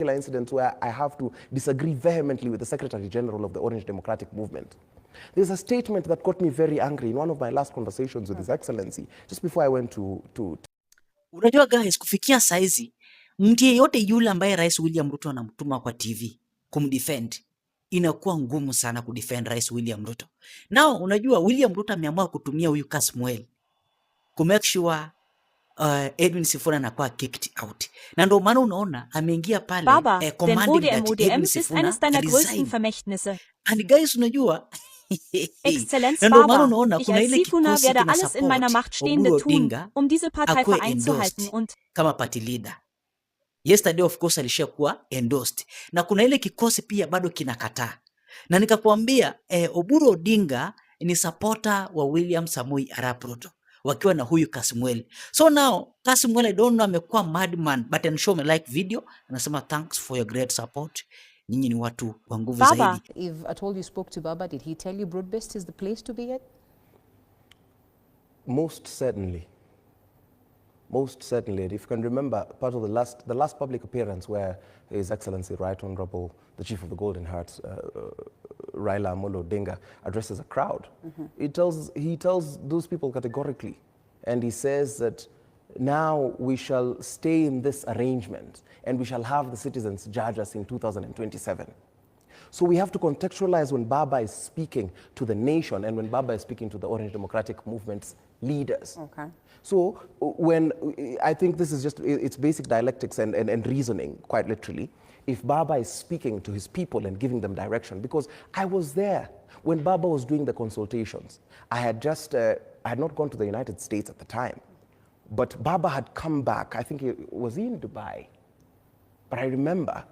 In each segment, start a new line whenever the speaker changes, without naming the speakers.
incident where I have to disagree vehemently with the Secretary General of the Orange Democratic Movement. There's a statement that got me very angry in one of my last conversations with His Excellency, just before I went to...
Unajua guys, kufikia saizi, mtu yeyote yule ambaye Rais William Ruto anamtuma kwa TV kumdefend, inakuwa ngumu sana kudefend Rais William Ruto. Now, unajua William Ruto ameamua kutumia huyu Kasmuel kumake sure Edwin Sifuna anakuwa kicked out. Na ndio maana unaona ameingia pale commanding that Edwin Sifuna resign. And guys, unajua
Exzellenz Baba, ich als Sifuna werde alles in meiner Macht Stehende tun, diese Partei vereinzuhalten und
kama party leader. Yesterday of course alishakuwa endorsed. Na kuna ile kikosi pia bado kinakataa. Na nikakwambia Oburu Odinga ni supporter wa William Samoei Arap Ruto wakiwa na huyu Kasmuel. So now Kasmuel, I don't know, amekuwa madman, but I'm sure me like video anasema thanks for your great support. Nyinyi ni watu wa nguvu zaidi.
If at all you spoke to Baba, did he tell you Broadbest is the place to be at?
Most certainly. Most certainly. If you can remember, part of the last public appearance where His Excellency Right Honorable, the Chief of the Golden Hearts, Raila Odinga, addresses a crowd, he tells those people categorically, and he says that now we shall stay in this arrangement and we shall have the citizens judge us in 2027. So we have to contextualize when Baba is speaking to the nation and when Baba is speaking to the Orange Democratic Movement's leaders.
Okay.
So when, I think this is just, it's basic dialectics and reasoning, quite literally. If Baba is speaking to his people and giving them direction, because I was there when Baba was doing the consultations. I had not gone to the United States at the time, but Baba had come back. I think he was in Dubai. But I remember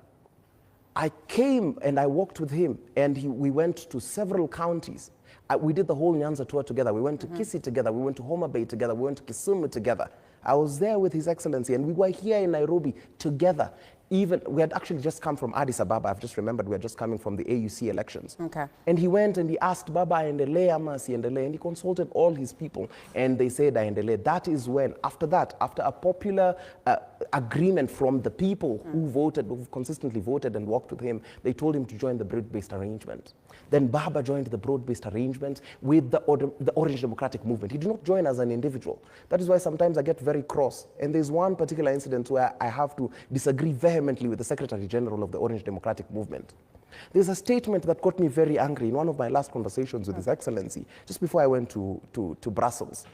I came and I walked with him, and we went to several counties. We did the whole Nyanza tour together. We went to Kisii together. We went to Homa Bay together. We went to Kisumu together. I was there with His Excellency, and we were here in Nairobi together. Even, we had actually just come from Addis Ababa. I've just remembered we were just coming from the AUC elections.
Okay.
And he went and he asked Baba Aendelee ama asiendelee, and he consulted all his people, and they said aendelee. That is when, after that, after a popular agreement from the people who voted, who consistently voted and worked with him, they told him to join the broad-based arrangement. Then Baba joined the broad-based arrangement with the Orange Democratic Movement. He did not join as an individual. That is why sometimes I get very cross. And there's one particular incident where I have to disagree vehemently with the Secretary General of the Orange Democratic Movement. There's a statement that got me very angry in one of my last conversations with His Excellency, just before I went to Brussels.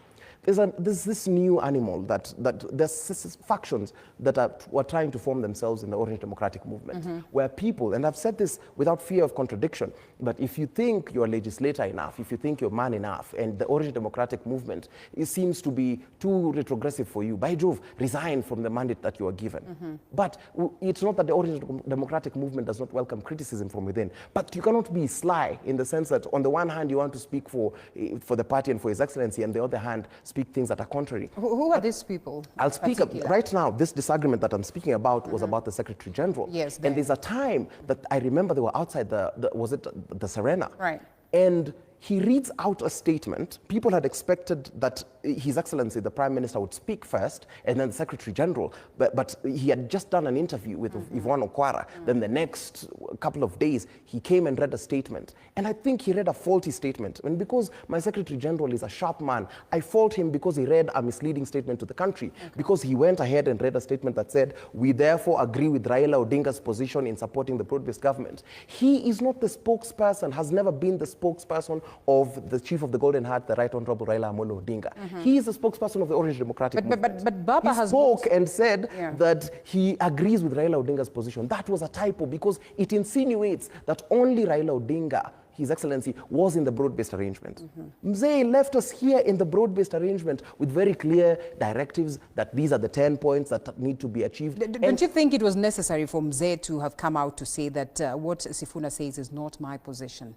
There's this new animal that there's factions that were trying to form themselves in the Orange Democratic Movement, where people, and I've said this without fear of contradiction, but if you think you're a legislator enough, if you think you're man enough, and the Orange Democratic Movement, it seems to be too retrogressive for you, by Jove, resign from the mandate that you are given. But it's not that the Orange Democratic Movement does not welcome criticism from within, but you cannot be sly in the sense that on the one hand you want to speak for the party and for His Excellency, and the other hand speak things that are contrary.
Who are these people?
I'll speak right now. This disagreement that I'm speaking about was about the Secretary General.
Yes.
And there's a time that I remember they were outside the Serena.
Right.
And he reads out a statement. People had expected that His Excellency, the Prime Minister, would speak first, and then the Secretary General. But he had just done an interview with Yvonne Okwara. Then the next couple of days, he came and read a statement. And I think he read a faulty statement. And because my Secretary General is a sharp man, I fault him because he read a misleading statement to the country. Because he went ahead and read a statement that said, we therefore agree with Raila Odinga's position in supporting the broad-based government. He is not the spokesperson, has never been the spokesperson of the Chief of the Golden Heart, the Right Honorable Raila Odinga. He is the spokesperson of the Orange Democratic Movement.
But Baba
he
has
spoke and said that he agrees with Raila Odinga's position. That was a typo because it insinuates that only Raila Odinga, His Excellency, was in the broad-based arrangement. Mzee left us here in the broad-based arrangement with very clear directives that these are the 10 points that need to be achieved.
Don't you think it was necessary for Mzee to have come out to say that what Sifuna says is not my position?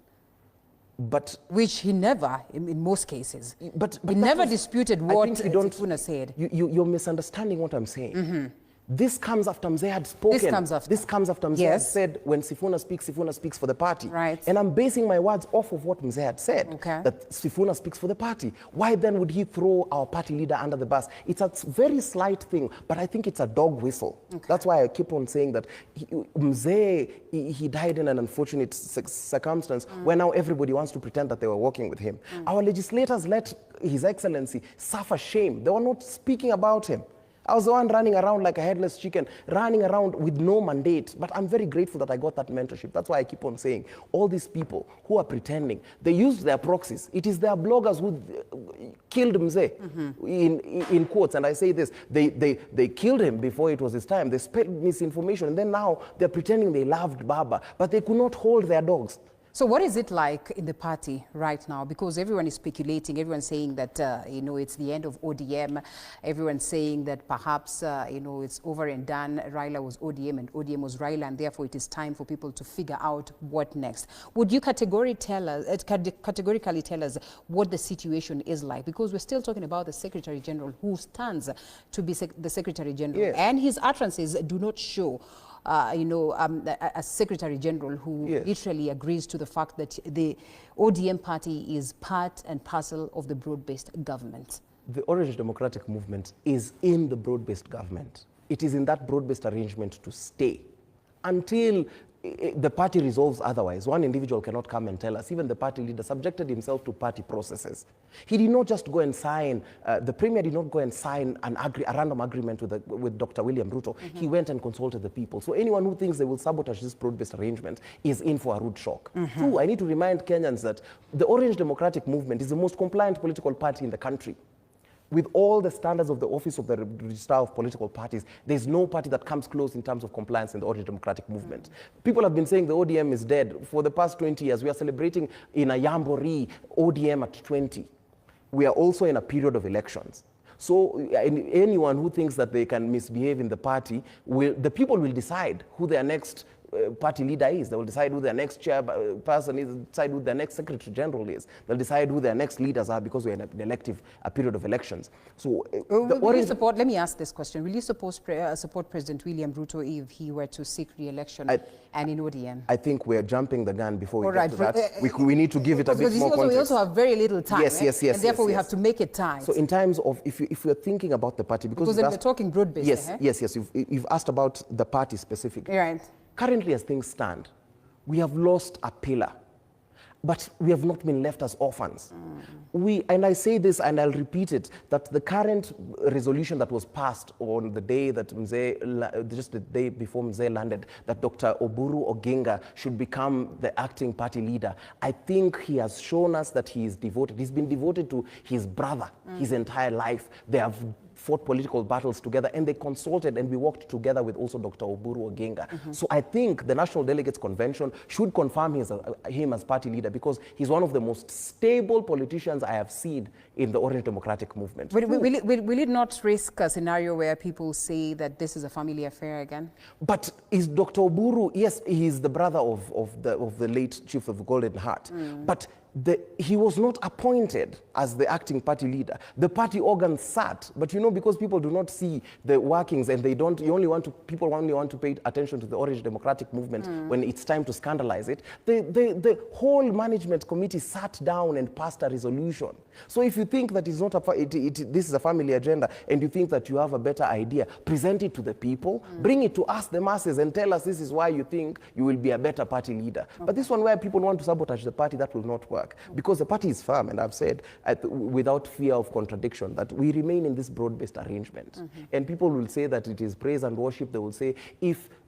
But
which he never, in most cases,
but
he never disputed what Sifuna said.
You're misunderstanding what I'm saying. This comes after Mzee had spoken. This comes after Mzee had said, when Sifuna speaks for the party.
Right.
And I'm basing my words off of what Mzee had said, that Sifuna speaks for the party. Why then would he throw our party leader under the bus? It's a very slight thing, but I think it's a dog whistle. That's why I keep on saying that Mzee, he died in an unfortunate circumstance where now everybody wants to pretend that they were working with him. Our legislators let His Excellency suffer shame. They were not speaking about him. I was the one running around like a headless chicken, running around with no mandate. But I'm very grateful that I got that mentorship. That's why I keep on saying, all these people who are pretending, they used their proxies. It is their bloggers who killed Mzee, in quotes. And I say this, they killed him before it was his time. They spread misinformation. And then now they're pretending they loved Baba, but they could not hold their dogs.
So what is it like in the party right now? Because everyone is speculating, everyone's saying that, it's the end of ODM. Everyone's saying that perhaps, it's over and done. Raila was ODM and ODM was Raila, and therefore it is time for people to figure out what next. Would you categorically tell us what the situation is like? Because we're still talking about the Secretary General who stands to be the Secretary General, and his utterances do not show a Secretary General who literally agrees to the fact that the ODM party is part and parcel of the broad-based government.
The Orange Democratic Movement is in the broad-based government. It is in that broad-based arrangement to stay until the party resolves otherwise. One individual cannot come and tell us. Even the party leader subjected himself to party processes. He did not just go and sign, the Premier did not go and sign a random agreement with Dr. William Ruto. He went and consulted the people. So anyone who thinks they will sabotage this broad-based arrangement is in for a rude shock. Two, I need to remind Kenyans that the Orange Democratic Movement is the most compliant political party in the country. With all the standards of the Office of the Registrar of Political Parties, there's no party that comes close in terms of compliance in the Orange Democratic Movement. People have been saying the ODM is dead. For the past 20 years, we are celebrating in a Yambori ODM at 20. We are also in a period of elections. So anyone who thinks that they can misbehave in the party, the people will decide who their next party leader is. They will decide who their next chairperson is, decide who their next secretary general is. They'll decide who their next leaders are because we're in a period of elections. So,
let me ask this question. Will you support President William Ruto if he were to seek re-election and in ODM?
I think we're jumping the gun before we get to that. We need to give it a bit more context.
We also have very little time.
Yes.
And therefore we have to make it time.
So in terms of, if you're thinking about the party, because
then we're talking broad-based.
Yes. You've asked about the party specifically.
Right.
Currently, as things stand, we have lost a pillar, but we have not been left as orphans. And I say this and I'll repeat it, that the current resolution that was passed on the day that just the day before Mzee landed, that Dr. Oburu Oginga should become the acting party leader, I think he has shown us that he is devoted. He's been devoted to his brother his entire life. They have fought political battles together, and they consulted, and we worked together with also Dr. Oburu Oginga. So I think the National Delegates Convention should confirm him as party leader, because he's one of the most stable politicians I have seen in the Orange Democratic Movement.
Will it not risk a scenario where people say that this is a family affair again?
But is Dr. Oburu, yes, he is the brother of the late Chief of the Golden Heart, but he was not appointed as the acting party leader. The party organ sat, but because people do not see the workings, and people only want to pay attention to the Orange Democratic Movement when it's time to scandalize it. The whole management committee sat down and passed a resolution. So if you think that it's not this is a family agenda, and you think that you have a better idea, present it to the people, bring it to us, the masses, and tell us this is why you think you will be a better party leader. But this one where people want to sabotage the party, that will not work. Because the party is firm, and I've said without fear of contradiction that we remain in this broad-based arrangement. And people will say that it is praise and worship. They will say,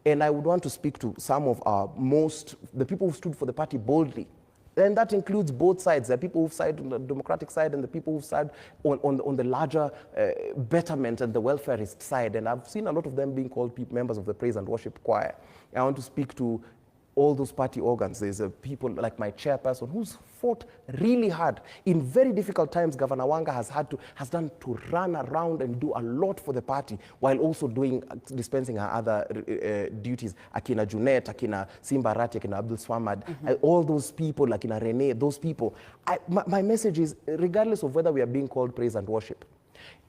and I would want to speak to some of the people who stood for the party boldly. And that includes both sides, the people who side on the Democratic side and the people who side on the larger betterment and the welfarist side. And I've seen a lot of them being called members of the praise and worship choir. I want to speak to all those party organs. There's people like my chairperson who's fought really hard. In very difficult times, Governor Wanga has done to run around and do a lot for the party while also dispensing her other duties. Akina Junet, Akina Simba Rati, Akina Abdul Swamad, all those people, Akina Rene, those people. My message is, regardless of whether we are being called praise and worship,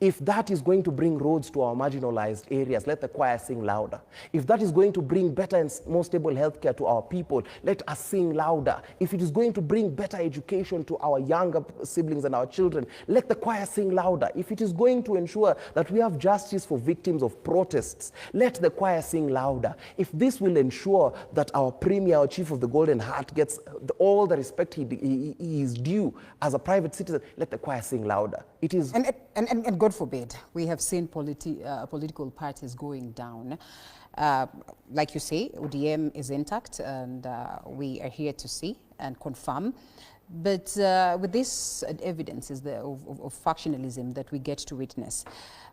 If that is going to bring roads to our marginalized areas, let the choir sing louder. If that is going to bring better and more stable healthcare to our people, let us sing louder. If it is going to bring better education to our younger siblings and our children, let the choir sing louder. If it is going to ensure that we have justice for victims of protests, let the choir sing louder. If this will ensure that our premier, our chief of the Golden Heart, gets all the respect he is due as a private citizen, let the choir sing louder. It is...
And God forbid, we have seen political parties going down. Like you say, ODM is intact, and we are here to see and confirm. But with this evidences of factionalism that we get to witness,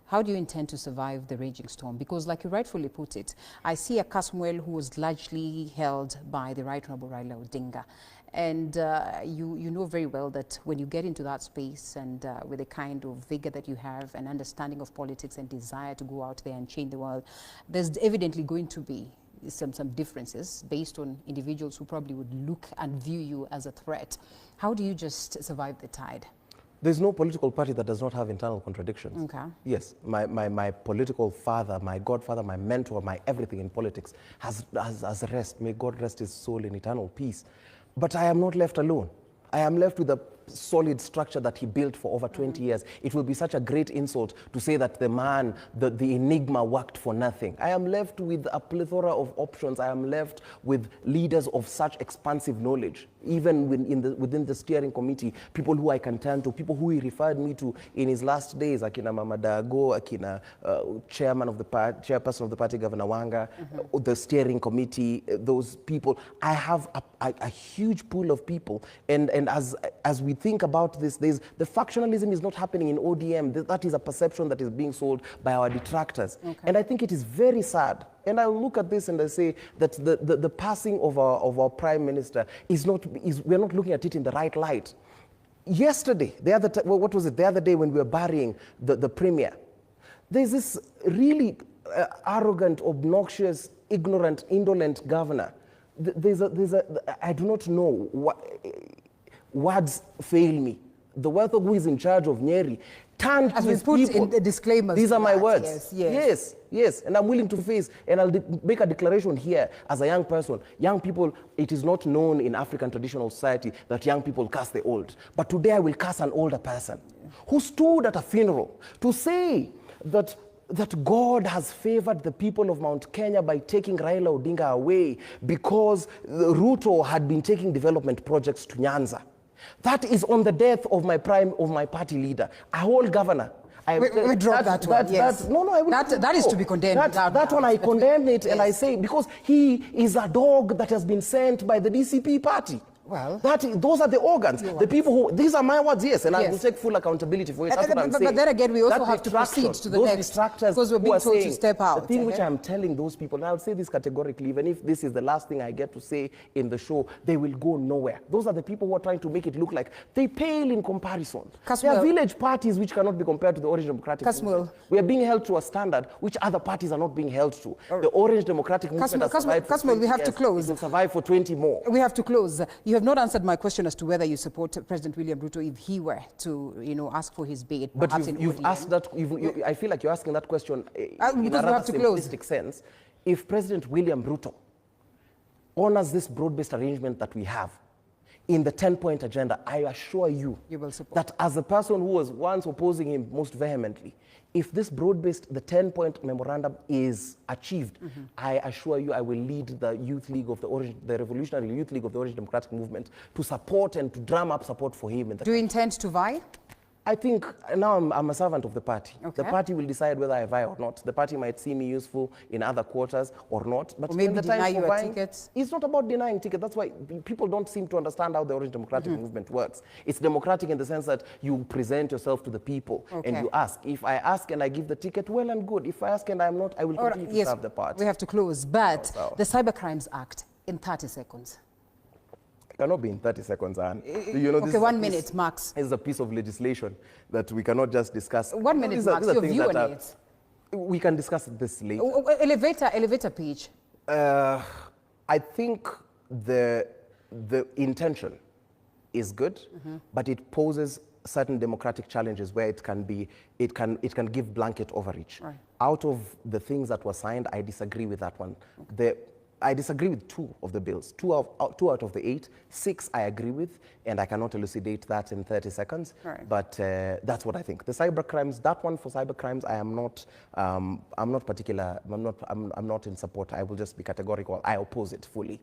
how do you intend to survive the raging storm? Because like you rightfully put it, I see a Kasmuel who was largely held by the Right Honorable Raila Odinga. And you know very well that when you get into that space and with the kind of vigor that you have, an understanding of politics and desire to go out there and change the world, there's evidently going to be some differences based on individuals who probably would look and view you as a threat. How do you just survive the tide?
There's no political party that does not have internal contradictions.
Okay.
Yes, my political father, my godfather, my mentor, my everything in politics has rest. May God rest his soul in eternal peace. But I am not left alone. I am left with a solid structure that he built for over 20 years. It will be such a great insult to say that the man, the enigma worked for nothing. I am left with a plethora of options. I am left with leaders of such expansive knowledge, even within the steering committee, people who I can turn to, people who he referred me to in his last days, Akina Mama Dago, Akina chairperson of the party, Governor Wanga, the steering committee, those people. I have a huge pool of people, and as we think about this, the factionalism is not happening in ODM. That is a perception that is being sold by our detractors. Okay. And I think it is very sad. And I look at this and I say that the passing of our prime minister we're not looking at it in the right light. Yesterday, the other day when we were burying the premier, there's this really arrogant, obnoxious, ignorant, indolent governor. I do not know what... Words fail me. The Weltho who is in charge of Nyeri turned to his people. As we put in the
disclaimers.
These are my words. Yes. And I'm willing to face, and I'll make a declaration here as a young person. Young people, it is not known in African traditional society that young people curse the old. But today I will curse an older person who stood at a funeral to say that God has favored the people of Mount Kenya by taking Raila Odinga away because Ruto had been taking development projects to Nyanza. That is on the death of my party leader, a whole governor.
We drop that one, yes. That is to be condemned.
That one I condemn it, yes. And I say, because he is a dog that has been sent by the DCP party.
Well,
those are the organs. The people who, these are my words, yes, and I will take full accountability for it. That's what I'm saying.
But then again, we also have to proceed to the next, because we're being told to step out.
The thing which I'm telling those people, and I'll say this categorically, even if this is the last thing I get to say in the show, they will go nowhere. Those are the people who are trying to make it look like they pale in comparison. There are village parties which cannot be compared to the Orange Democratic Movement. We are being held to a standard which other parties are not being held to. The Orange Democratic Movement has survived for 20
we have to close.
It will survive for 20 more.
We have to close. You have not answered my question as to whether you support President William Ruto if he were to, ask for his bail.
But you've asked that. I feel like you're asking that question in a rather simplistic sense. If President William Ruto honors this broad-based arrangement that we have in the 10-point agenda, I assure you
will support
that as a person who was once opposing him most vehemently, if this broad-based, the 10-point memorandum is achieved, I assure you I will lead the Youth League of the Revolutionary Youth League of the Orange Democratic Movement to support and to drum up support for him.
Do you intend to vie?
I think now I'm a servant of the party.
Okay.
The party will decide whether I vie or not. The party might see me useful in other quarters or not. But
or maybe
the
deny
time
you
for
a ticket.
It's not about denying tickets. That's why people don't seem to understand how the Orange Democratic Movement works. It's democratic in the sense that you present yourself to the people and you ask. If I ask and I give the ticket, well and good. If I ask and I'm not, I will continue to serve the party.
We have to close. But the Cybercrimes Act in 30 seconds.
Cannot be in 30 seconds, Anne.
Okay, 1 minute, max.
This is a piece of legislation that we cannot just discuss.
1 minute, max. Your view on it.
We can discuss this later.
Elevator pitch.
I think the intention is good, but it poses certain democratic challenges where it can give blanket overreach.
Right.
Out of the things that were signed, I disagree with that one. Okay. I disagree with 2 of the bills. 2 out of the 8. 6 I agree with, and I cannot elucidate that in 30 seconds.
Right.
But that's what I think. The cyber crimes, that one for cyber crimes, I'm not particular. I'm not in support. I will just be categorical. I oppose it fully.